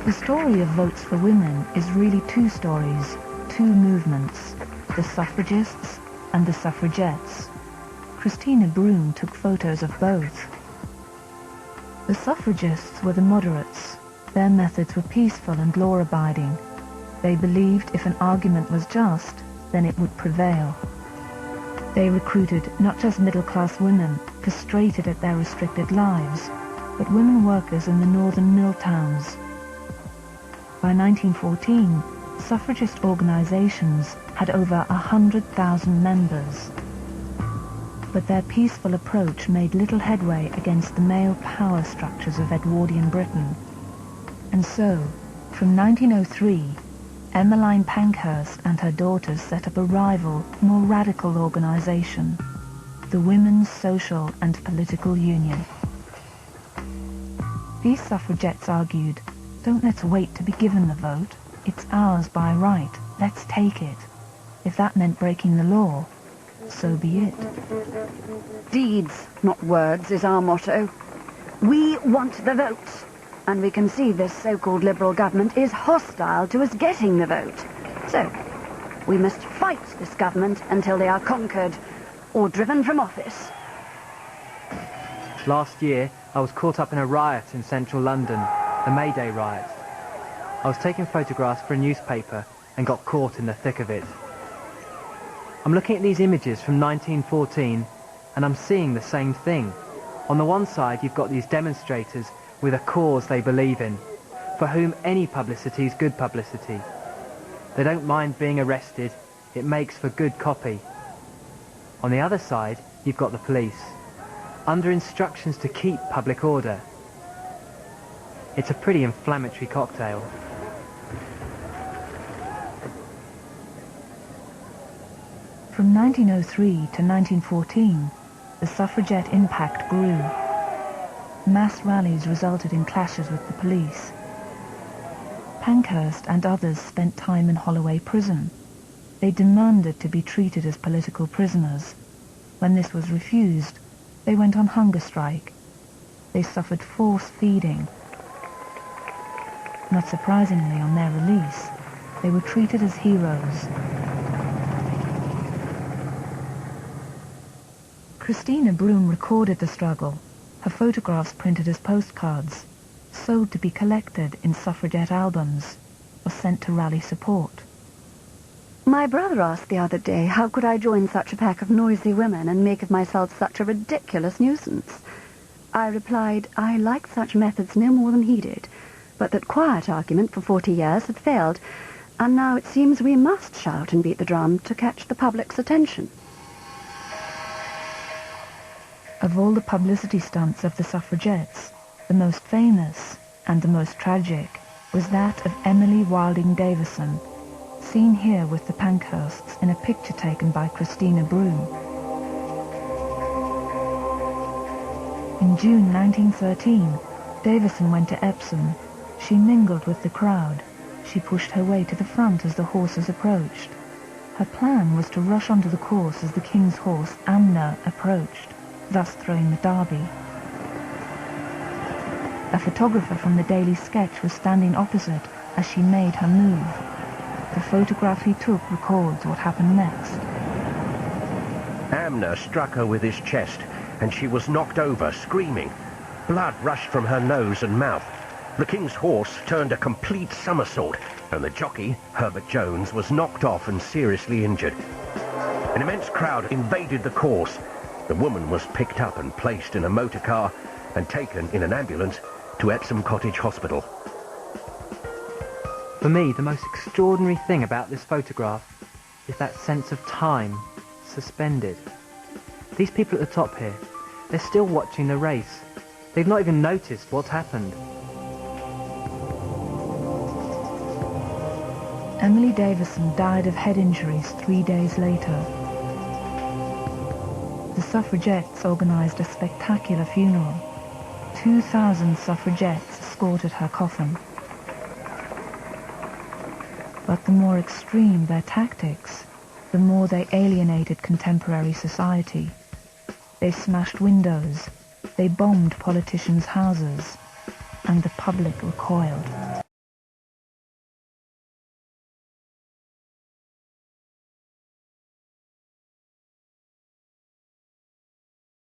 The story of votes for women is really two stories, two movements, the Suffragists and the Suffragettes. Christina Broom took photos of both. The Suffragists were the moderates. Their methods were peaceful and law-abiding. They believed if an argument was just, then it would prevail. They recruited not just middle-class women, frustrated at their restricted lives, but women workers in the northern mill towns. By 1914, suffragist organizations had over 100,000 members. But their peaceful approach made little headway against the male power structures of Edwardian Britain. And so, from 1903, Emmeline Pankhurst and her daughters set up a rival, more radical organization, the Women's Social and Political Union. These suffragettes argued, "Don't let's wait to be given the vote. It's ours by right. Let's take it. If that meant breaking the law, so be it." Deeds, not words, is our motto. We want the vote, and we can see this so-called Liberal government is hostile to us getting the vote. So, we must fight this government until they are conquered or driven from office. Last year, I was caught up in a riot in central London, the May Day riot. I was taking photographs for a newspaper and got caught in the thick of it. I'm looking at these images from 1914 and I'm seeing the same thing. On the one side, you've got these demonstrators with a cause they believe in, for whom any publicity is good publicity. They don't mind being arrested. It makes for good copy. On the other side, you've got the police, under instructions to keep public order. It's a pretty inflammatory cocktail. From 1903 to 1914, the suffragette impact grew. Mass rallies resulted in clashes with the police. Pankhurst and others spent time in Holloway prison. They demanded to be treated as political prisoners. When this was refused, they went on hunger strike. They suffered force feeding. Not surprisingly, on their release, they were treated as heroes. Christina Broom recorded the struggle, her photographs printed as postcards, sold to be collected in suffragette albums, or sent to rally support. My brother asked the other day how could I join such a pack of noisy women and make of myself such a ridiculous nuisance. I replied I liked such methods no more than he did, but that quiet argument for 40 years had failed, and now it seems we must shout and beat the drum to catch the public's attention. Of all the publicity stunts of the suffragettes, the most famous and the most tragic was that of Emily Wilding Davison, seen here with the Pankhursts in a picture taken by Christina Broom. In June 1913, Davison went to Epsom. She mingled with the crowd. She pushed her way to the front as the horses approached. Her plan was to rush onto the course as the King's horse, Amner, approached, thus throwing the derby. A photographer from the Daily Sketch was standing opposite as she made her move. The photograph he took records what happened next. Amner struck her with his chest, and she was knocked over, screaming. Blood rushed from her nose and mouth. The King's horse turned a complete somersault, and the jockey, Herbert Jones, was knocked off and seriously injured. An immense crowd invaded the course. The woman was picked up and placed in a motor car and taken in an ambulance to Epsom Cottage Hospital. For me, the most extraordinary thing about this photograph is that sense of time, suspended. These people at the top here, they're still watching the race. They've not even noticed what's happened. Emily Davison died of head injuries 3 days later. The suffragettes organised a spectacular funeral. 2,000 suffragettes escorted her coffin. But the more extreme their tactics, the more they alienated contemporary society. They smashed windows, they bombed politicians' houses, and the public recoiled.